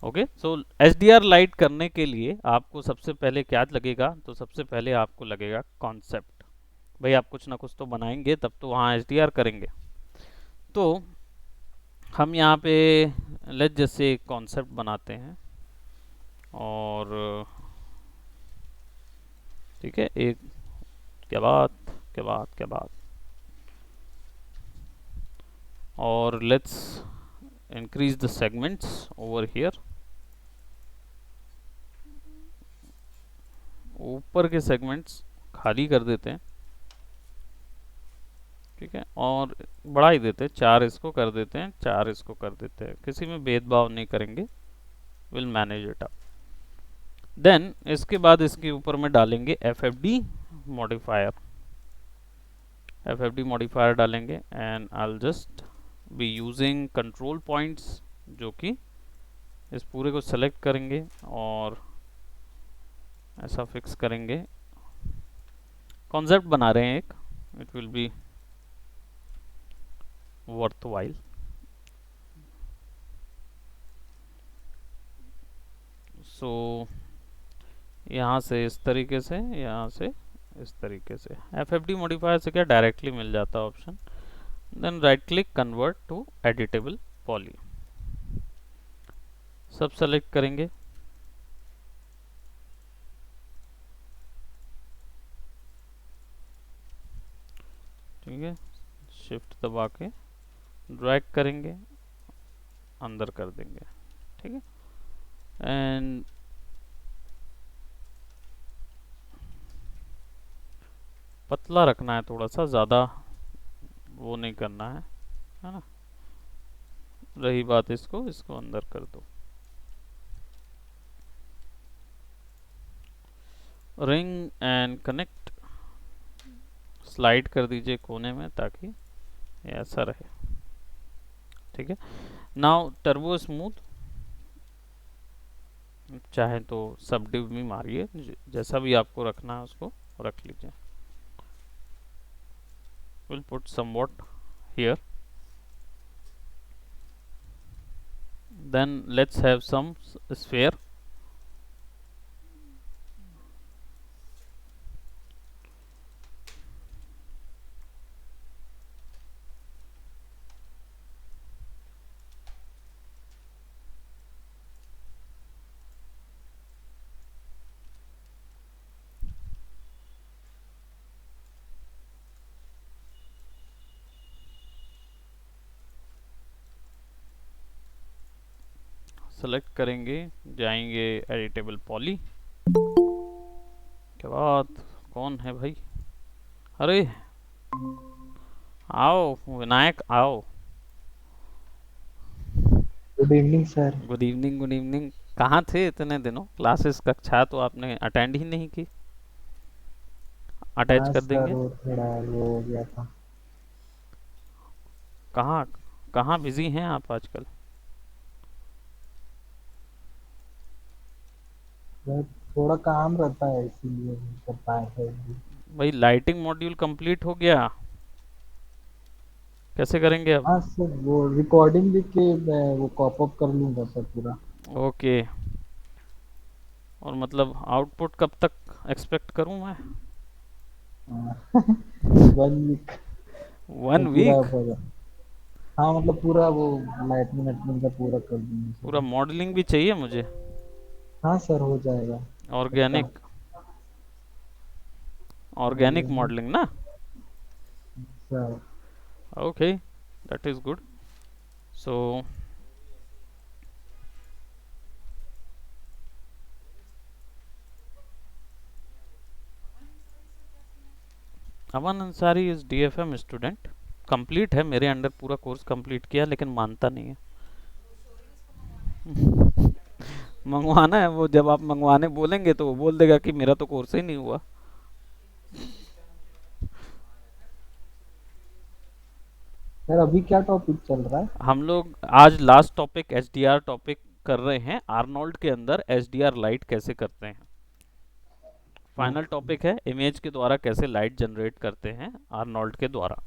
Okay, so H light करने के लिए आपको सबसे पहले क्या लगेगा, तो सबसे पहले आपको लगेगा कॉन्सेप्ट। भाई आप कुछ ना कुछ तो बनाएंगे तब तो वहाँ एच करेंगे। तो हम यहाँ पे लेट जैसे एक कॉन्सेप्ट बनाते हैं, और ठीक है, एक क्या बात, क्या बात, क्या बात, और let's increase the segments over here. ऊपर के सेगमेंट्स खाली कर देते हैं, ठीक है, और बढ़ा ही देते हैं, 4 इसको कर देते हैं, 4 इसको कर देते हैं, किसी में भेदभाव नहीं करेंगे, will manage it up. Then इसके बाद इसके ऊपर में डालेंगे F F D modifier, F F D modifier डालेंगे, and I will just be using control points, जो कि इस पूरे को सेलेक्ट करेंगे और ऐसा फिक्स करेंगे। कॉन्सेप्ट बना रहे हैं एक, it will be worth while. So यहाँ से इस तरीके से, यहाँ से इस तरीके से, एफ एफ डी मॉडिफायर से क्या डायरेक्टली मिल जाता है option. Then right click, convert to editable poly, सब सेलेक्ट करेंगे। ठीक है, शिफ्ट दबा के ड्रैग करेंगे, अंदर कर देंगे, ठीक है, एंड पतला रखना है थोड़ा सा, ज़्यादा वो नहीं करना है ना। रही बात इसको, इसको अंदर कर दो। रिंग एंड कनेक्ट स्लाइड कर दीजिए कोने में, ताकि ये ऐसा रहे, ठीक है। नाउ टर्बो स्मूथ, चाहे तो सब डिव में मारिए, जैसा भी आपको रखना है उसको रख लीजिए। Will put somewhat here, then let's have some sphere। Select करेंगे, जाएंगे एडिटेबल पॉली। क्या बात, कौन है भाई, अरे आओ विनायक आओ। Good evening sir. Good evening, good evening. कहाँ थे इतने दिनों, क्लासेस कक्षा तो आपने अटेंड ही नहीं की। अटैच हाँ कर सर, देंगे। वो थोड़ा वो हो गया था। कहाँ, कहाँ बिजी हैं आप आजकल। सर थोड़ा काम रहता है इसीलिए नहीं कर पाए थे अभी। भाई लाइटिंग मॉड्यूल कंप्लीट हो गया, कैसे करेंगे अब। हाँ सर, वो रिकॉर्डिंग लिख के मैं वो कॉप अप कर लूंगा सर पूरा। ओके, और मतलब आउटपुट कब तक एक्सपेक्ट करूं मैं। हाँ, 1 वीक में वन पूरा वीक हो जाए। हाँ मतलब पूरा वो लाइटनिंग वाइटनिंग का पूरा कर दूंगा पूरा सर। मॉडलिंग भी चाहिए मुझे, हाँ सर, हो जाएगा पक्का। ऑर्गेनिक, ऑर्गेनिक ऑर्गेनिक मॉडलिंग ना। Sir. Okay, that is good. So Aman Ansari is DFM student, complete है मेरे अंडर, पूरा कोर्स कंप्लीट किया, लेकिन मानता नहीं है। मंगवाना है वो, जब आप मंगवाने बोलेंगे तो वो बोल देगा कि मेरा तो कोर्स ही नहीं हुआ। सर अभी क्या टॉपिक चल रहा है? हम लोग आज लास्ट टॉपिक एचडीआर टॉपिक कर रहे हैं, आर्नोल्ड के अंदर एचडीआर लाइट कैसे करते हैं। Final okay. टॉपिक है इमेज के द्वारा कैसे लाइट जनरेट करते हैं आर्नोल्ड के द्वारा,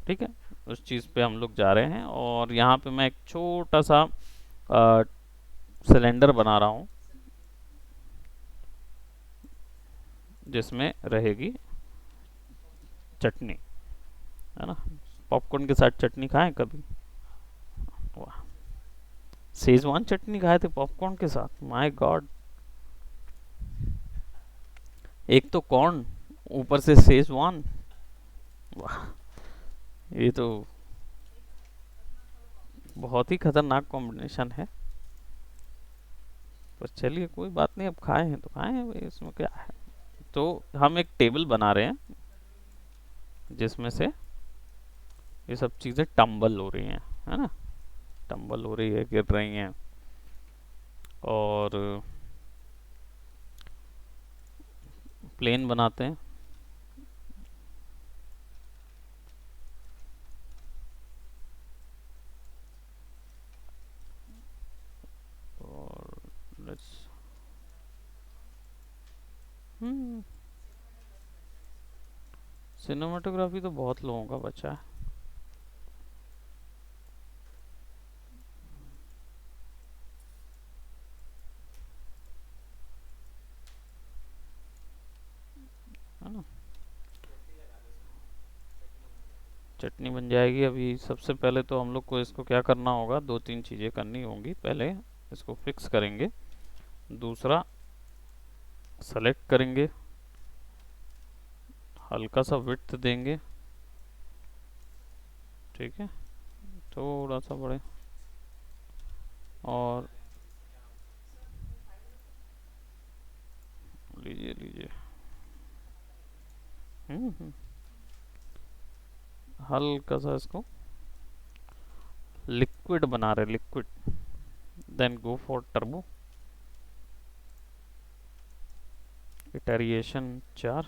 ठीक है। उस चीज़ पे हम लोग जा रहे हैं, और यहाँ पे मैं एक छोटा सा सिलेंडर बना रहा हूँ जिसमें रहेगी चटनी, है ना। पॉपकॉर्न के साथ चटनी खाएं कभी? वाह, शेजवान चटनी खाए थे पॉपकॉर्न के साथ, माय गॉड। एक तो कॉर्न, ऊपर से शेजवान, वाह, ये तो बहुत ही खतरनाक कॉम्बिनेशन है। पर चलिए कोई बात नहीं, अब खाए हैं तो खाए हैं भाई, इसमें क्या है। तो हम एक टेबल बना रहे हैं जिसमें से ये सब चीज़ें टंबल हो रही हैं, है ना, टंबल हो रही है, गिर रही हैं। और प्लेन बनाते हैं। और लेट्स, हम्म, सिनेमाटोग्राफी तो बहुत लोगों का बचा है। है ना, चटनी बन जाएगी। अभी सबसे पहले तो हम लोग को इसको क्या करना होगा, दो तीन चीज़ें करनी होंगी। पहले इसको फिक्स करेंगे, दूसरा सेलेक्ट करेंगे, हल्का सा विड्थ देंगे, ठीक है, थोड़ा सा बड़े। और लीजिए लीजिए, हल्का सा इसको लिक्विड बना रहे, liquid, then go for turbo, iteration 4,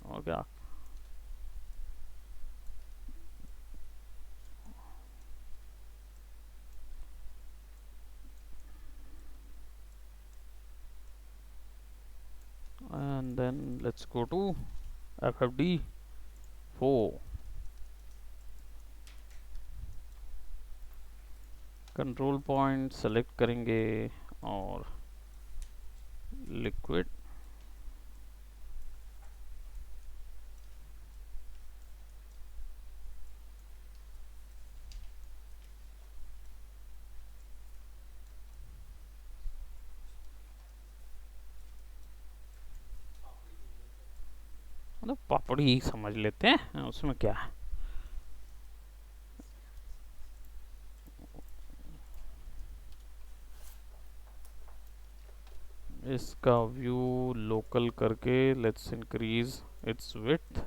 और क्या, and then let's go to FFD 4, control point select करेंगे और लिक्विड, मतलब पापड़ी ही समझ लेते हैं, उसमें क्या है। इसका व्यू लोकल करके लेट्स इंक्रीज इट्स विड्थ,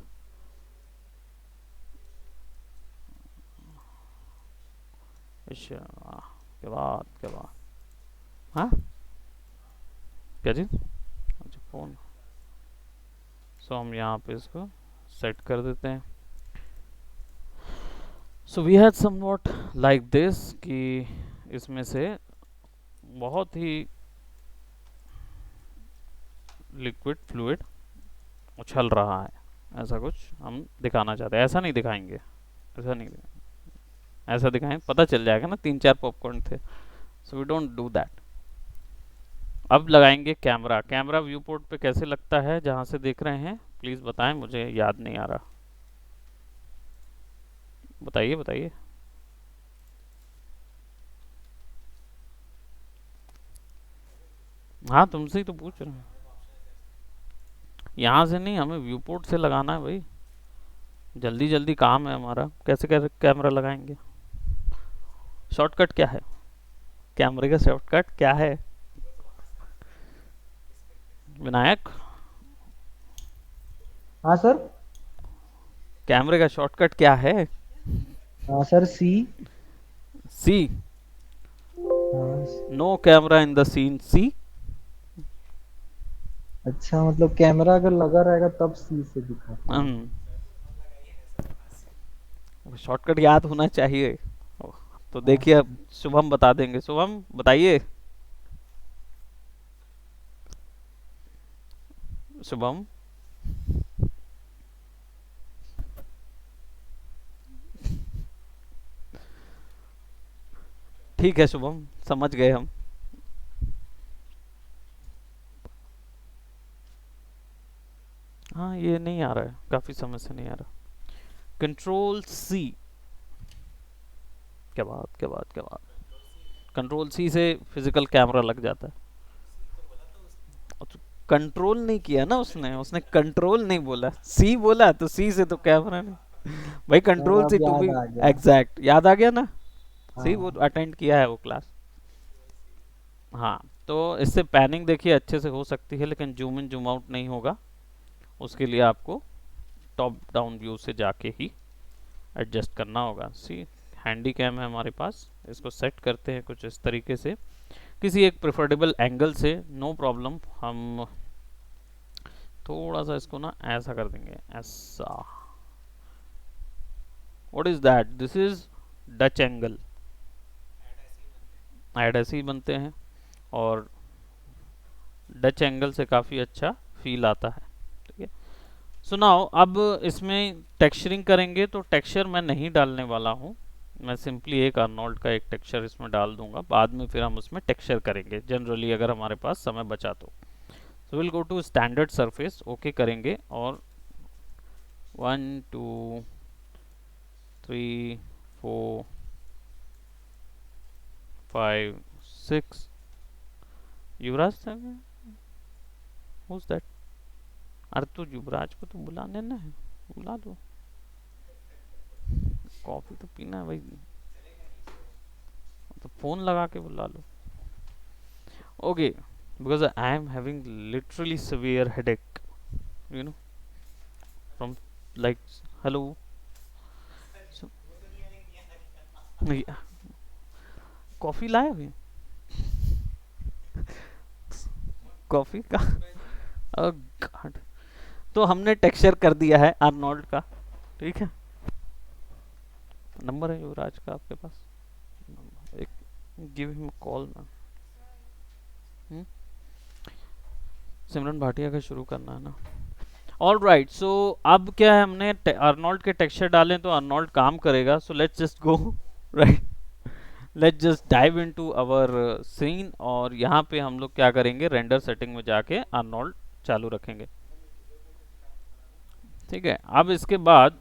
अच्छा, क्या बात, क्या बात, हाँ, क्या चीज़, अच्छा फ़ोन। सो हम यहाँ पे इसको सेट कर देते हैं। So we had somewhat like this, कि इसमें से बहुत ही लिक्विड फ्लूइड उछल रहा है, ऐसा कुछ हम दिखाना चाहते हैं। ऐसा नहीं दिखाएंगे, ऐसा नहीं ऐसा दिखाएं पता चल जाएगा ना, तीन चार पॉपकॉर्न थे। So we don't do that. अब लगाएंगे कैमरा। कैमरा व्यू पोर्ट पे कैसे लगता है जहाँ से देख रहे हैं, प्लीज़ बताएं, मुझे याद नहीं आ रहा, बताइए बताइए। हाँ, तुमसे ही तो पूछ रहे हैं। यहाँ से नहीं, हमें व्यू पोर्ट से लगाना है भाई, जल्दी जल्दी काम है हमारा। कैसे कैसे कैमरा लगाएंगे, शॉर्टकट क्या है, कैमरे का शॉर्टकट क्या है विनायक? हाँ सर। कैमरे का शॉर्टकट क्या है? हाँ सर, सी। सी, हाँ। No camera in the scene, see. अच्छा, मतलब कैमरा अगर लगा रहेगा तब सी से दिखाता है। शॉर्टकट याद होना चाहिए। तो हाँ देखिए, सर। अब शुभम बता देंगे। शुभम बताइए, शुभम। ठीक है शुभम, समझ गए हम। हाँ ये नहीं आ रहा है, काफी समय से नहीं आ रहा। Control C. क्या बात, क्या बात, क्या बात। कंट्रोल सी से फिजिकल कैमरा लग जाता है। कंट्रोल नहीं किया ना उसने, उसने कंट्रोल नहीं बोला, सी बोला, तो सी से तो कैमरा नहीं। भाई यार कंट्रोल सी अब टू याद बी आ गया। एग्जैक्ट, याद आ गया ना। सी वो हाँ। अटेंड किया है वो क्लास। हाँ, तो इससे पैनिंग देखिए अच्छे से हो सकती है, लेकिन जूम इन जूम आउट नहीं होगा। उसके लिए आपको टॉप डाउन व्यू से जाके ही एडजस्ट करना होगा। सी, हैंडी कैम है हमारे पास, इसको सेट करते हैं कुछ इस तरीके से, किसी एक प्रेफरेबल एंगल से, नो प्रॉब्लम। हम थोड़ा सा इसको ना ऐसा कर देंगे, ऐसा। What is that, this is Dutch angle. Add ऐसे ही बनते हैं, और डच एंगल से काफ़ी अच्छा फील आता है। ठीक है, सो नाउ अब इसमें टेक्सचरिंग करेंगे, तो टेक्सचर मैं नहीं डालने वाला हूँ। मैं सिंपली एक अर्नोल्ड का एक टेक्सचर इसमें डाल दूंगा, बाद में फिर हम उसमें टेक्सचर करेंगे जनरली, अगर हमारे पास समय बचा तो। So will go to standard surface, okay करेंगे, और 1 2 3 4 5 6। Yuvraj sir, who's that? अरे तो युवराज को तो बुलाने ना है, बुला दो। कॉफी तो पीना है भाई, तो फोन लगा के बुला लो। Okay, because I am having literally severe headache, you know, from like, hello. So, coffee लाया अभी? कॉफी का गॉड। तो हमने टेक्सचर कर दिया है आर्नोल्ड का, ठीक है। नंबर है युवराज का आपके पास? एक, गिव हिम कॉल मैम। सिमरन भाटिया का शुरू करना है ना। ऑल राइट, सो अब क्या है, हमने अर्नोल्ड के टेक्सचर डालें तो अर्नोल्ड काम करेगा। So let's just go right, let's just dive into our scene, और यहाँ पे हम लोग क्या करेंगे, रेंडर सेटिंग में जाके अर्नोल्ड चालू रखेंगे। ठीक है, अब इसके बाद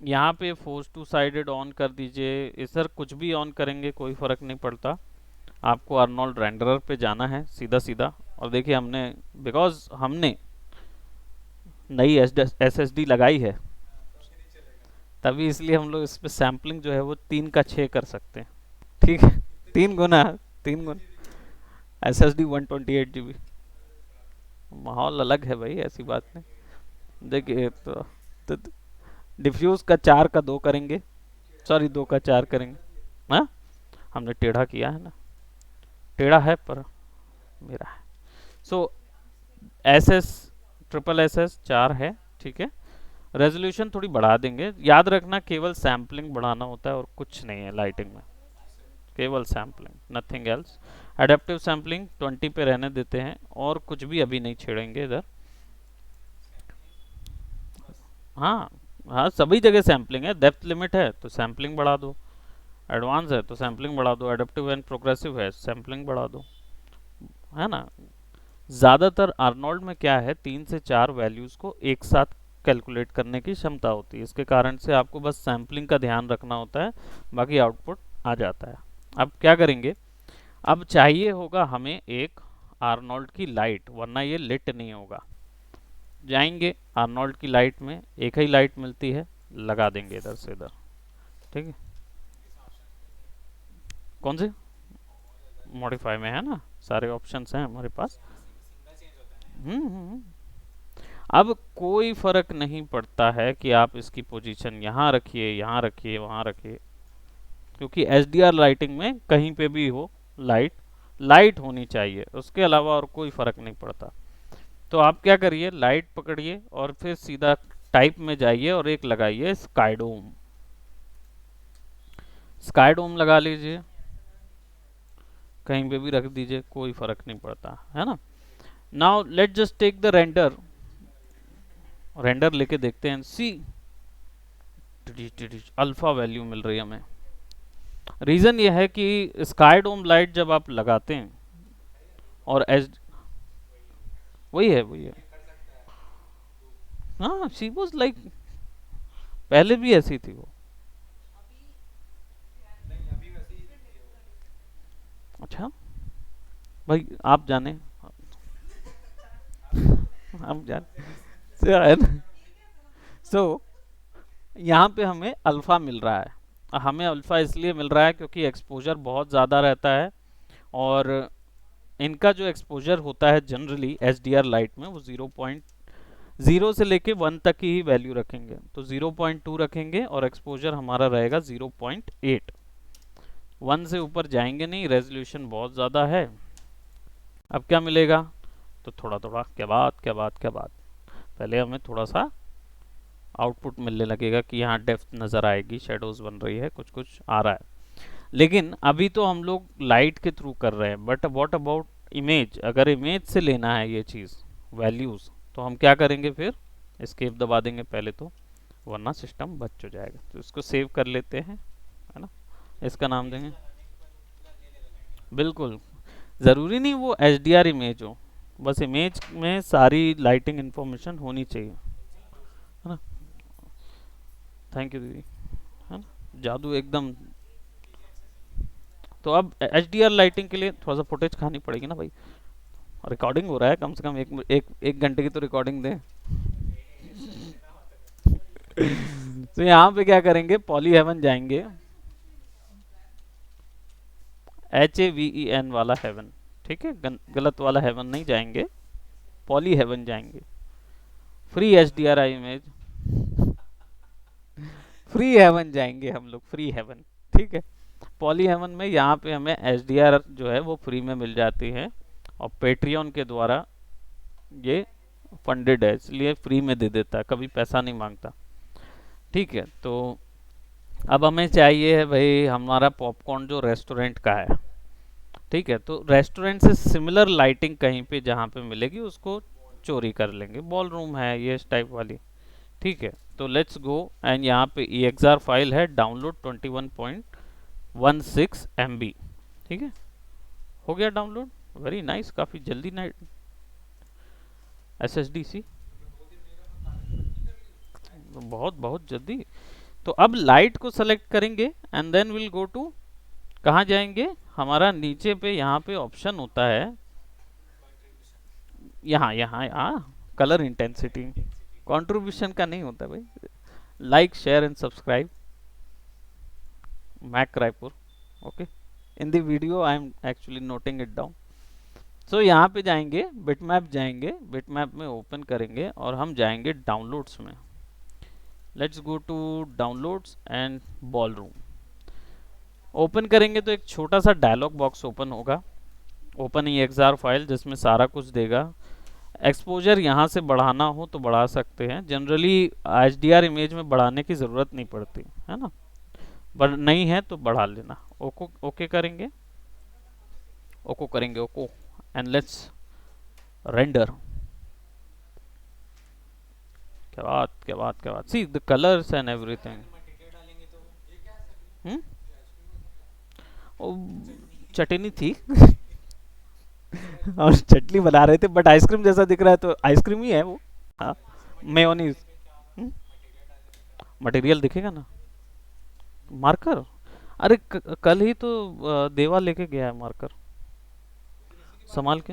यहाँ पे फोर्स टू साइडेड ऑन कर दीजिए। इस सर कुछ भी ऑन करेंगे कोई फर्क नहीं पड़ता, आपको अर्नोल्ड रेंडरर पे जाना है सीधा सीधा। और देखिए हमने, बिकॉज हमने नई SSD लगाई है, तभी इसलिए हम लोग इस पे सैम्पलिंग जो है वो 3 का 6 कर सकते हैं। ठीक है, 3 गुना, 3 गुना। SSD 128 GB, माहौल अलग है भाई, ऐसी बात नहीं। देखिए तो डिफ्यूज का 4 का 2 करेंगे, सॉरी 2 का 4 करेंगे। हाँ, हमने टेढ़ा किया है ना, टेढ़ा है पर मेरा है। सो SS SSS 4 है, ठीक है। रेजोल्यूशन थोड़ी बढ़ा देंगे, याद रखना केवल सैम्पलिंग बढ़ाना होता है और कुछ नहीं है लाइटिंग में, केवल sampling, nothing else. Adaptive sampling 20 पे रहने देते हैं, और कुछ भी अभी नहीं छेड़ेंगे इधर। हाँ, हाँ सभी जगह सैम्पलिंग है, डेप्थ लिमिट है तो सैम्पलिंग बढ़ा दो, एडवांस है तो सैम्पलिंग बढ़ा दो, एडेप्टिव एंड प्रोग्रेसिव है सैम्पलिंग बढ़ा दो, है ना। ज़्यादातर आर्नोल्ड में क्या है, 3 से 4 वैल्यूज़ को एक साथ कैलकुलेट करने की क्षमता होती है, इसके कारण से आपको बस सैम्पलिंग का ध्यान रखना होता है, बाकी आउटपुट आ जाता है। अब क्या करेंगे, अब चाहिए होगा हमें एक आर्नोल्ड की लाइट, वरना ये लिट नहीं होगा। जाएंगे आर्नोल्ड की लाइट में, एक ही लाइट मिलती है, लगा देंगे इधर से इधर। ठीक है, कौन से मॉडिफाई में है ना, सारे ऑप्शंस हैं हमारे पास। हम्म। अब कोई फर्क नहीं पड़ता है कि आप इसकी पोजीशन यहाँ रखिए, यहाँ रखिए, वहाँ रखिए, क्योंकि SDR लाइटिंग में कहीं पे भी हो, लाइट लाइट होनी चाहिए, उसके अलावा और कोई फर्क नहीं पड़ता। तो आप क्या करिए, लाइट पकड़िए और फिर सीधा टाइप में जाइए और एक लगाइए स्काईडोम। स्काईडोम लगा लीजिए, कहीं पे भी रख दीजिए, कोई फर्क नहीं पड़ता, है ना। Now let just take the render, render लेके देखते हैं। सी, अल्फा वैल्यू मिल रही है हमें, रीज़न ये है कि स्काई डोम लाइट जब आप लगाते हैं और एच, वही है। हाँ, शी वॉज लाइक, पहले भी ऐसी थी वो। अच्छा, भाई आप जाने, हम जाने। So, है ना? सो यहाँ पे हमें अल्फ़ा मिल रहा है। हमें अल्फ़ा इसलिए मिल रहा है क्योंकि एक्सपोजर बहुत ज़्यादा रहता है, और इनका जो एक्सपोजर होता है generally H D are light में, वो 0.0 से लेके 1 तक की ही वैल्यू रखेंगे। तो 0.2 रखेंगे और एक्सपोजर हमारा रहेगा 0.8। 1 से ऊपर जाएंगे नहीं, रेजोल्यूशन बहुत ज़्यादा है। अब क्या मिलेगा? तो थोड़ा थोड़ा, क्या बात क्या बात क्या बात, पहले हमें थोड़ा सा आउटपुट मिलने लगेगा कि यहाँ डेप्थ नज़र आएगी, शेडोज बन रही है, कुछ कुछ आ रहा है। लेकिन अभी तो हम लोग लाइट के थ्रू कर रहे हैं, बट व्हाट अबाउट इमेज? अगर इमेज से लेना है ये चीज़, वैल्यूज़, तो हम क्या करेंगे फिर? एस्केप दबा देंगे पहले तो, वरना सिस्टम बच हो जाएगा। तो इसको सेव कर लेते हैं, है ना? इसका नाम देंगे, बिल्कुल ज़रूरी नहीं वो एच डी आर इमेज हो, बस इमेज में सारी लाइटिंग इंफॉर्मेशन होनी चाहिए, है ना? थैंक यू दीदी, है ना? जादू एकदम। तो अब एच डी आर लाइटिंग के लिए थोड़ा सा फुटेज खानी पड़ेगी ना भाई, रिकॉर्डिंग हो रहा है, कम से कम एक घंटे की तो रिकॉर्डिंग दें। तो यहाँ पे क्या करेंगे, पॉली हेवन जाएंगे, HAVEN वाला हेवन, ठीक है, गलत वाला हेवन नहीं जाएंगे, पॉली हेवन जाएंगे। Free H D R I image, free haven जाएंगे हम लोग, फ्री हेवन, ठीक है। पॉली हेवन में यहाँ पे हमें एच डी आर जो है वो फ्री में मिल जाती है, और पेट्रियन के द्वारा ये फंडेड है, इसलिए फ्री में दे देता है, कभी पैसा नहीं मांगता, ठीक है। तो अब हमें चाहिए है भाई हमारा पॉपकॉर्न जो रेस्टोरेंट का है, ठीक है। तो रेस्टोरेंट से सिमिलर लाइटिंग कहीं पे जहाँ पे मिलेगी उसको चोरी कर लेंगे, बॉल रूम है ये इस टाइप वाली, ठीक है। तो लेट्स गो, एंड यहाँ पे EXR फाइल है, डाउनलोड 21.16 MB, ठीक है, हो गया डाउनलोड, वेरी नाइस, काफ़ी जल्दी नाइट SSD सी, बहुत बहुत जल्दी। तो अब लाइट को सेलेक्ट करेंगे and then will go to, कहाँ जाएंगे, हमारा नीचे पे यहाँ पे ऑप्शन होता है, यहाँ यहाँ कलर इंटेंसिटी, कंट्रीब्यूशन का नहीं होता भाई, लाइक शेयर एंड सब्सक्राइब, मैक Raipur, okay. In the video I am actually noting it down. So यहाँ पे जाएंगे, बिटमैप जाएंगे, बिटमैप में ओपन करेंगे और हम जाएंगे डाउनलोड्स में। Let's go to downloads and ballroom. Open करेंगे तो एक छोटा सा डायलॉग बॉक्स ओपन होगा, ओपन EXR फाइल, जिसमें सारा कुछ देगा। एक्सपोजर यहाँ से बढ़ाना हो तो बढ़ा सकते हैं, जनरली HDR इमेज में बढ़ाने की ज़रूरत नहीं पड़ती, है ना, पर नहीं है तो बढ़ा लेना। ओको ओके करेंगे, ओको करेंगे, ओको, एंड लेट्स रेंडर। क्या बात क्या बात क्या बात, see the colours and everything. Hmm, chutney थी और चटनी बना रहे थे, बट आइसक्रीम जैसा दिख रहा है तो आइसक्रीम ही है वो। हाँ, मेयोनीज। मटेरियल दिखेगा ना, मार्कर, अरे कल ही तो देवा लेके गया है मार्कर, संभाल के।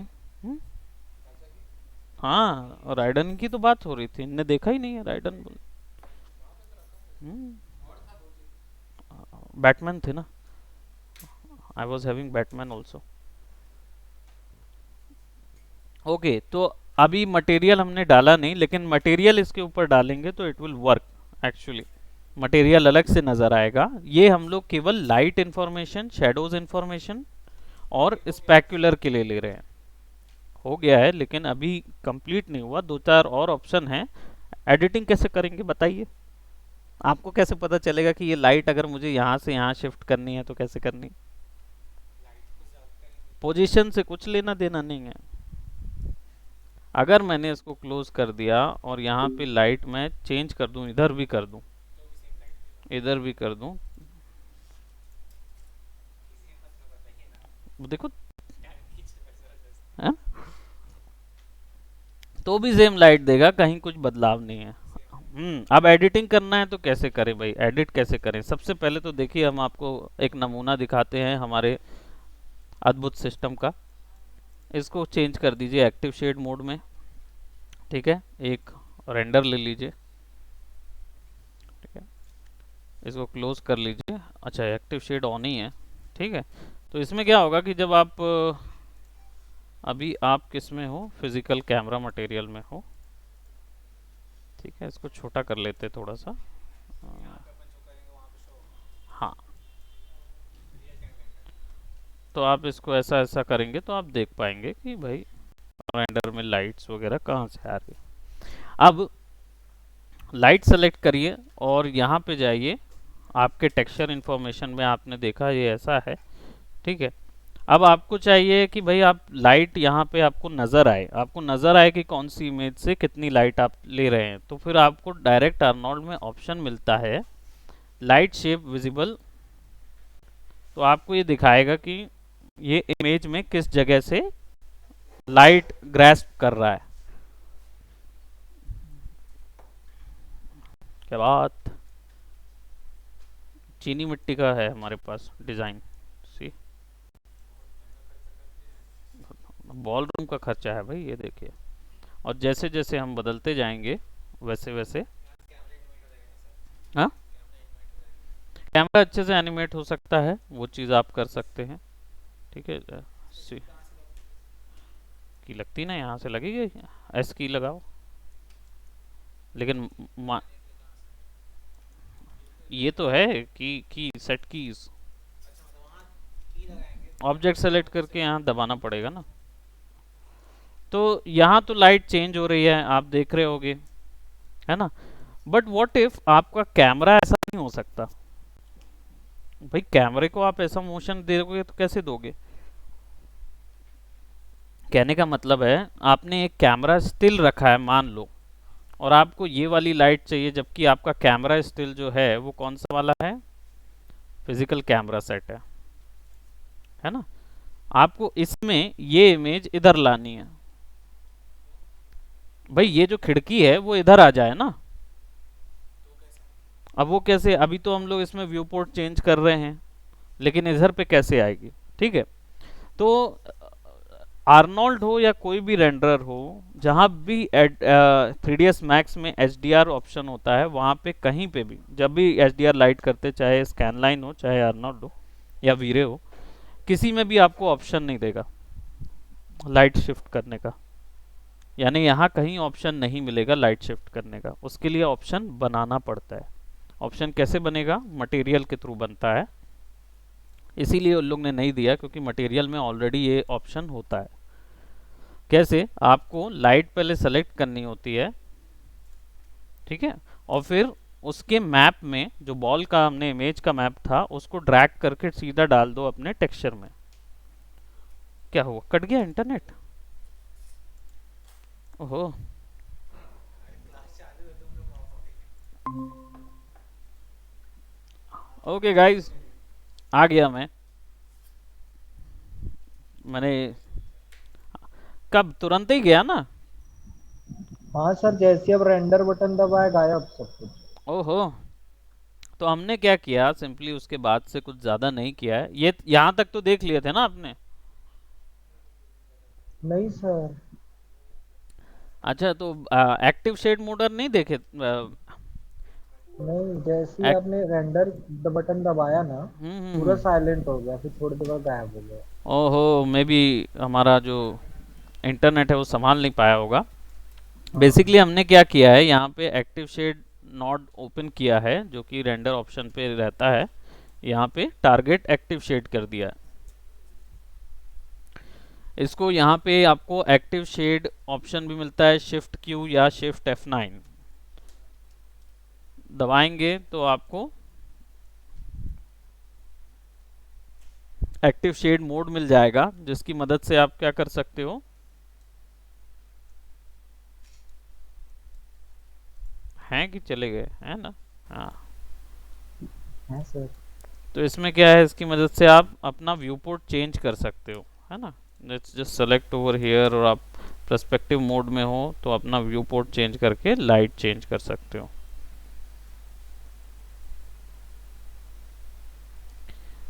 हाँ, और राइडन की तो बात हो रही थी, इनने देखा ही नहीं है राइडन बोल। बैटमैन थे ना, I was having Batman also. Okay, तो अभी मटेरियल हमने डाला नहीं, लेकिन मटेरियल इसके ऊपर डालेंगे तो it will work actually, material अलग से नज़र आएगा। ये हम लोग केवल लाइट इंफॉर्मेशन, शेडोज इंफॉर्मेशन और स्पेक्युलर के लिए ले रहे हैं। हो गया है, लेकिन अभी कंप्लीट नहीं हुआ, दो चार और ऑप्शन हैं। एडिटिंग कैसे करेंगे बताइए, आपको कैसे पता चलेगा कि ये लाइट अगर मुझे यहाँ से यहाँ शिफ्ट करनी है तो कैसे करनी? पोजीशन से कुछ लेना देना नहीं है। अगर मैंने इसको क्लोज कर दिया और यहाँ पे लाइट मैं चेंज कर दूं, इधर भी कर दूं, इधर भी कर दूं, वो देखो है, तो भी सेम लाइट देगा, कहीं कुछ बदलाव नहीं है। अब एडिटिंग करना है तो कैसे करें भाई, एडिट कैसे करें? सबसे पहले तो देखिए हम आपको एक नमूना दिखाते हैं हमारे अद्भुत सिस्टम का। इसको चेंज कर दीजिए एक्टिव शेड मोड में, ठीक है। एक रेंडर ले लीजिए, ठीक है। इसको क्लोज कर लीजिए। अच्छा, एक्टिव शेड ऑन ही है, ठीक है। तो इसमें क्या होगा कि जब आप अभी आप किस में हो, फिजिकल कैमरा मटेरियल में हो, ठीक है। इसको छोटा कर लेते थोड़ा सा। हाँ, तो आप इसको ऐसा ऐसा करेंगे तो आप देख पाएंगे कि भाई रेंडर में लाइट्स वगैरह कहाँ से आ रही है। अब लाइट सेलेक्ट करिए और यहाँ पे जाइए, आपके टेक्सचर इन्फॉर्मेशन में आपने देखा ये ऐसा है, ठीक है। अब आपको चाहिए कि भाई आप लाइट यहाँ पे आपको नज़र आए कि कौन सी इमेज से कितनी लाइट आप ले रहे हैं। तो फिर आपको डायरेक्ट अर्नोल्ड में ऑप्शन मिलता है लाइट शेप विजिबल। तो आपको ये दिखाएगा कि ये इमेज में किस जगह से लाइट ग्रैस्प कर रहा है। क्या बात, चीनी मिट्टी का है हमारे पास डिज़ाइन। सी, बॉल रूम का खर्चा है भाई, ये देखिए। और जैसे जैसे हम बदलते जाएंगे वैसे वैसे, हाँ, कैमरा अच्छे से एनिमेट हो सकता है, वो चीज़ आप कर सकते हैं, ठीक है। सी की लगती ना, यहाँ से लगेगी, एस की लगाओ। लेकिन ये तो है की सेट कीज, ऑब्जेक्ट सेलेक्ट करके यहाँ दबाना पड़ेगा ना। तो यहाँ तो लाइट चेंज हो रही है, आप देख रहे होगे, है ना। बट व्हाट इफ आपका कैमरा ऐसा नहीं हो सकता? भाई कैमरे को आप ऐसा मोशन दोगे तो कैसे दोगे? कहने का मतलब है आपने एक कैमरा स्टिल रखा है मान लो, और आपको ये वाली लाइट चाहिए, जबकि आपका कैमरा स्टिल जो है वो कौन सा वाला है, फिजिकल कैमरा सेट है ना। आपको इसमें ये इमेज इधर लानी है। भाई ये जो खिड़की है वो इधर आ जाए ना। अब वो कैसे, अभी तो हम लोग इसमें व्यू पोर्ट चेंज कर रहे हैं, लेकिन इधर पे कैसे आएगी, ठीक है। तो आर्नोल्ड हो या कोई भी रेंडर हो, जहाँ भी 3ds मैक्स में HDR ऑप्शन होता है, वहाँ पे कहीं पे भी जब भी HDR लाइट करते, चाहे स्कैनलाइन हो चाहे आर्नोल्ड हो या वीरे हो, किसी में भी आपको ऑप्शन नहीं देगा लाइट शिफ्ट करने का। यानी यहाँ कहीं ऑप्शन नहीं मिलेगा लाइट शिफ्ट करने का, उसके लिए ऑप्शन बनाना पड़ता है। ऑप्शन कैसे बनेगा? मटेरियल के थ्रू बनता है, इसीलिए उन लोग ने नहीं दिया, क्योंकि मटेरियल में ऑलरेडी ये ऑप्शन होता है। कैसे? आपको लाइट पहले सेलेक्ट करनी होती है, ठीक है, और फिर उसके मैप में जो बॉल का हमने इमेज का मैप था उसको ड्रैग करके सीधा डाल दो अपने टेक्सचर में। क्या हुआ, कट गया इंटरनेट? ओहो, ओके गाइस, आ गया मैंने कब, तुरंत ही गया ना। हाँ सर, जैसे अब रेंडर बटन दबाए गायब सब कुछ। ओहो, तो हमने क्या किया सिंपली, उसके बाद से कुछ ज़्यादा नहीं किया है। ये यहाँ तक तो देख लिए थे ना आपने? नहीं सर। अच्छा, तो एक्टिव शेड मोडर नहीं देखे? नहीं, जैसे ही आपने रेंडर बटन दबाया ना, पूरा हम्म। साइलेंट हो गया, फिर थोड़ी देर बाद गायब हो गया। ओहो, मे बी हमारा जो इंटरनेट है वो संभाल नहीं पाया होगा। हाँ बेसिकली हमने क्या किया है, यहाँ पे एक्टिव शेड नॉट ओपन किया है, जो कि रेंडर ऑप्शन पे रहता है। यहाँ पे टारगेट एक्टिव शेड कर दिया है। इसको यहाँ पे आपको एक्टिव शेड ऑप्शन भी मिलता है, शिफ्ट क्यू या शिफ्ट F9 दबाएंगे तो आपको एक्टिव शेड मोड मिल जाएगा, जिसकी मदद से आप क्या कर सकते हो, हैं कि चले गए, है ना। हाँ, है सर। तो इसमें क्या है, इसकी मदद से आप अपना व्यू पोर्ट चेंज कर सकते हो, है ना। Let's just select over here, और आप पर्सपेक्टिव मोड में हो तो अपना व्यू पोर्ट चेंज करके लाइट चेंज कर सकते हो।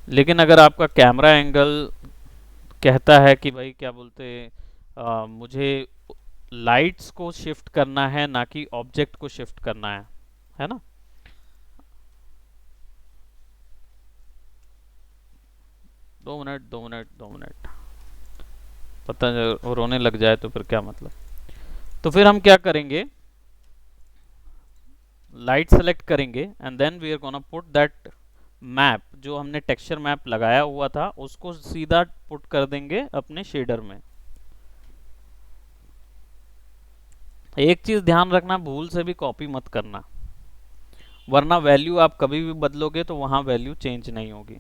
लेकिन अगर आपका कैमरा एंगल कहता है कि भाई क्या बोलते मुझे लाइट्स को शिफ्ट करना है ना कि ऑब्जेक्ट को शिफ्ट करना है ना। 2 मिनट 2 मिनट 2 मिनट, पता नहीं रोने लग जाए तो फिर क्या मतलब। तो फिर हम क्या करेंगे, लाइट सेलेक्ट करेंगे and then we are gonna put that map, जो हमने टेक्सचर मैप लगाया हुआ था उसको सीधा पुट कर देंगे अपने शेडर में। एक चीज ध्यान रखना, भूल से भी कॉपी मत करना, वरना वैल्यू आप कभी भी बदलोगे तो वहां वैल्यू चेंज नहीं होगी।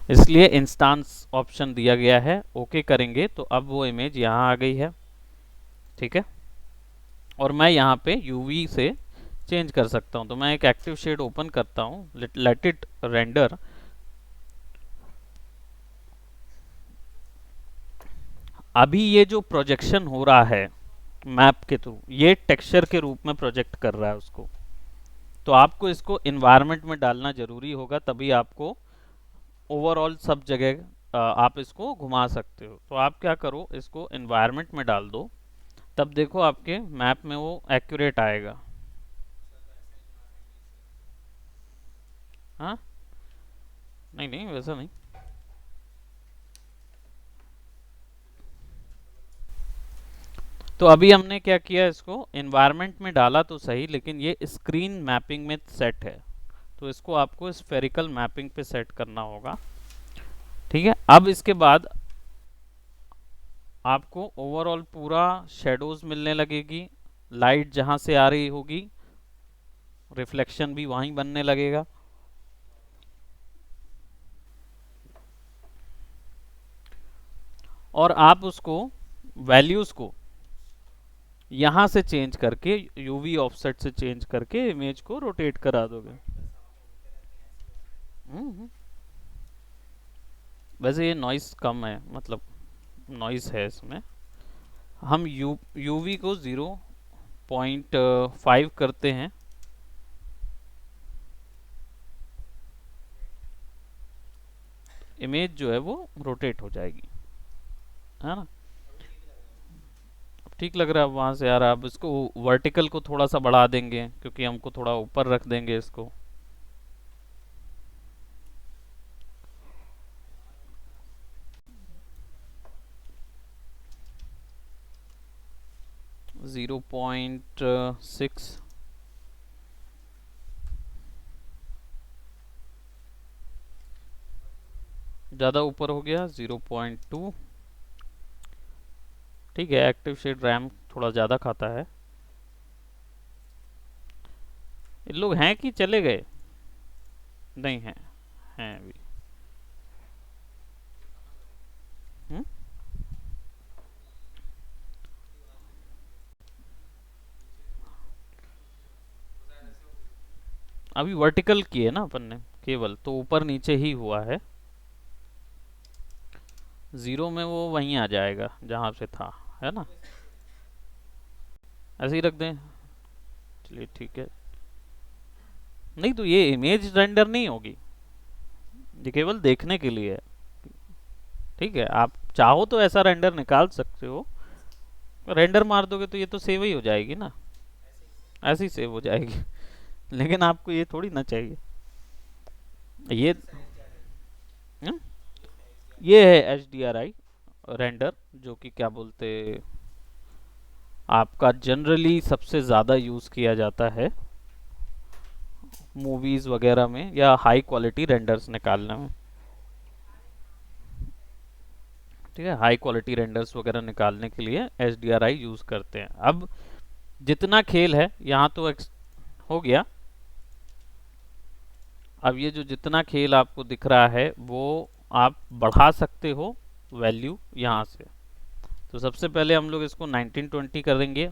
इसलिए इंस्टांस ऑप्शन दिया गया है, ओके करेंगे तो अब वो इमेज यहाँ आ गई है, ठीक है। और मैं यहाँ पे यूवी से चेंज कर सकता हूँ, तो मैं एक एक्टिव शेड ओपन करता हूँ, लेट इट रेंडर। अभी ये जो प्रोजेक्शन हो रहा है मैप के थ्रू, ये टेक्सचर के रूप में प्रोजेक्ट कर रहा है उसको, तो आपको इसको इन्वायरमेंट में डालना जरूरी होगा, तभी आपको ओवरऑल सब जगह आप इसको घुमा सकते हो। तो आप क्या करो, इसको इन्वायरमेंट में डाल दो, तब देखो आपके मैप में वो एक्यूरेट आएगा। हाँ, नहीं नहीं वैसा नहीं। तो अभी हमने क्या किया, इसको इन्वायरमेंट में डाला तो सही, लेकिन ये स्क्रीन मैपिंग में सेट है, तो इसको आपको स्फेरिकल मैपिंग पे सेट करना होगा, ठीक है। अब इसके बाद आपको ओवरऑल पूरा शेडोज मिलने लगेगी, लाइट जहां से आ रही होगी रिफ्लेक्शन भी वहीं बनने लगेगा। और आप उसको वैल्यूज को यहां से चेंज करके, यूवी ऑफसेट से चेंज करके इमेज को रोटेट करा दोगे। हम्म। वैसे ये नॉइस कम है, मतलब नॉइस है इसमें। हम यूवी को 0.5 करते हैं, इमेज जो है वो रोटेट हो जाएगी, है ना। ठीक लग रहा है वहां से यार। आप इसको वर्टिकल को थोड़ा सा बढ़ा देंगे, क्योंकि हमको थोड़ा ऊपर रख देंगे इसको। 0.6, ज़्यादा ऊपर हो गया 0.2। ठीक है, एक्टिव शेड रैम थोड़ा ज़्यादा खाता है। इन लोग हैं कि चले गए? नहीं हैं, हैं अभी। हम्म? अभी वर्टिकल किए ना अपन ने केवल, तो ऊपर नीचे ही हुआ है। 0 में वो वहीं आ जाएगा जहाँ से था, है ना। ऐसे ही रख दें, चलिए ठीक है। नहीं तो ये इमेज रेंडर नहीं होगी, ये केवल देखने के लिए है, ठीक है। आप चाहो तो ऐसा रेंडर निकाल सकते हो, रेंडर मार दोगे तो ये तो सेव ही हो जाएगी ना, ऐसे ही सेव हो जाएगी। लेकिन आपको ये थोड़ी ना चाहिए ये। हम्म? ये है H D R I render, जो कि क्या बोलते, आपका जनरली सबसे ज़्यादा यूज़ किया जाता है मूवीज़ वगैरह में या हाई क्वालिटी रेंडर्स निकालने में, ठीक है। हाई क्वालिटी रेंडर्स वगैरह निकालने के लिए एच डी आर आई यूज़ करते हैं। अब जितना खेल है यहाँ तो हो गया। अब ये जो जितना खेल आपको दिख रहा है वो आप बढ़ा सकते हो वैल्यू यहाँ से। तो सबसे पहले हम लोग इसको 1920 करेंगे,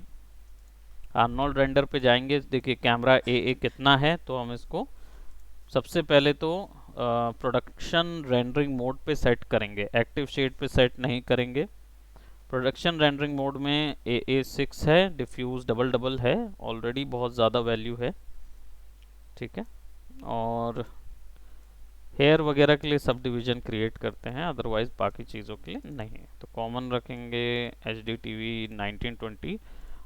आर्नोल्ड रेंडर पे जाएंगे, देखिए कैमरा ए कितना है, तो हम इसको सबसे पहले तो प्रोडक्शन रेंडरिंग मोड पे सेट करेंगे, एक्टिव शेड पे सेट नहीं करेंगे। प्रोडक्शन रेंडरिंग मोड में AA6 है, डिफ्यूज डबल डबल है, ऑलरेडी बहुत ज़्यादा वैल्यू है, ठीक है। और हेयर वगैरह के लिए सब डिवीज़न क्रिएट करते हैं, अदरवाइज बाकी चीज़ों के लिए नहीं। तो कॉमन रखेंगे HDTV 1920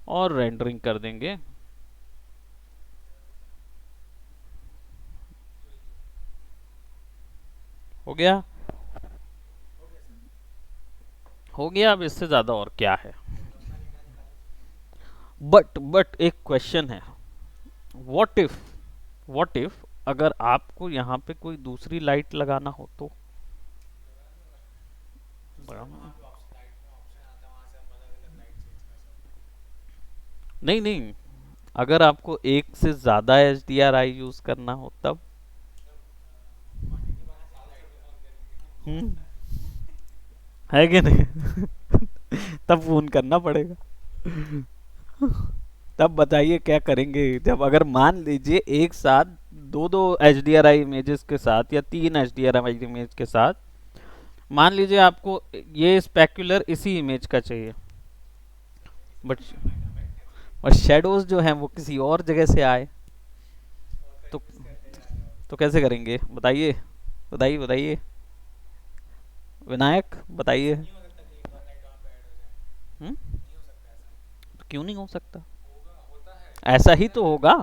और रेंडरिंग कर देंगे। हो गया, हो गया, अब इससे ज़्यादा और क्या है। बट एक क्वेश्चन है, व्हाट इफ, व्हाट इफ अगर आपको यहाँ पे कोई दूसरी लाइट लगाना हो तो? नहीं नहीं, अगर आपको एक से ज्यादा HDRI यूज करना हो तब? हम्म, है कि नहीं? तब फोन करना पड़ेगा। तब बताइए क्या करेंगे, जब अगर मान लीजिए एक साथ दो दो HDRI इमेजेस के साथ या तीन HDRI इमेज के साथ, मान लीजिए आपको ये स्पेक्युलर इसी इमेज का चाहिए, बट और शेडोज जो हैं वो किसी और जगह से आए, तो तो कैसे करेंगे बताइए, बताइए बताइए, विनायक बताइए। हम्म, तो क्यों नहीं हो सकता? ऐसा ही तो होगा।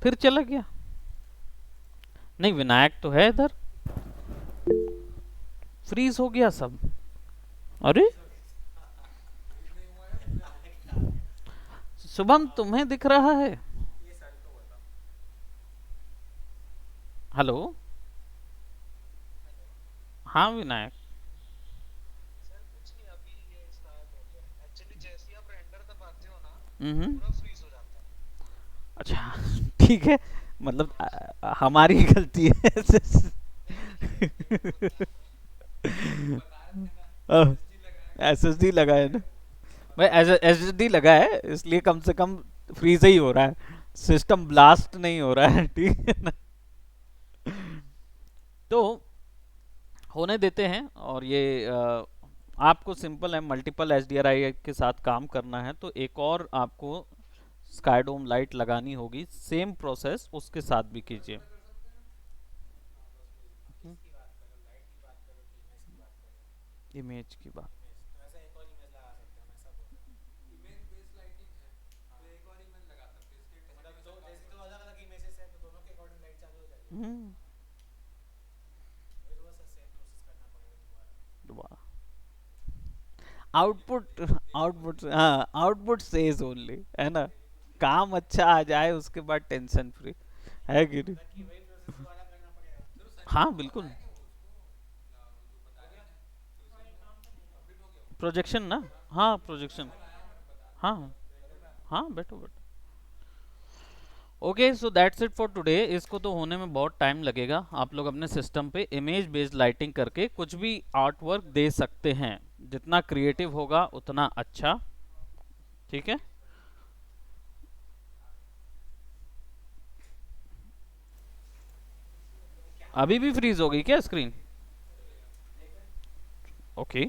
फिर चला गया? नहीं, विनायक तो है इधर, फ्रीज हो गया सब। अरे शुभम, तुम्हें दिख रहा है? हेलो। हाँ विनायक। हम्म, अच्छा। ठीक है, मतलब हमारी गलती है। SSD लगा है ना भाई, SSD लगा है इसलिए कम से कम फ्रीज ही हो रहा है, सिस्टम ब्लास्ट नहीं हो रहा है, ठीक है ना। तो होने देते हैं, और ये आपको सिंपल है, मल्टीपल HDRI के साथ काम करना है तो एक और आपको स्काईडोम लाइट लगानी होगी, सेम प्रोसेस उसके साथ भी कीजिए। इमेज की बात। हम्म, दोबारा आउटपुट, आउटपुट, हाँ आउटपुट सेज ओनली, है ना, काम अच्छा आ जाए उसके बाद टेंशन फ्री, है कि नहीं? हाँ बिल्कुल। प्रोजेक्शन ना, हाँ प्रोजेक्शन, हाँ हाँ, बैठो बैठो। Okay, so that's it for today. इसको तो होने में बहुत टाइम लगेगा, आप लोग अपने सिस्टम पे इमेज बेस्ड लाइटिंग करके कुछ भी आर्ट वर्क दे सकते हैं, जितना क्रिएटिव होगा उतना अच्छा, ठीक है। अभी भी फ्रीज होगी क्या स्क्रीन? ओके।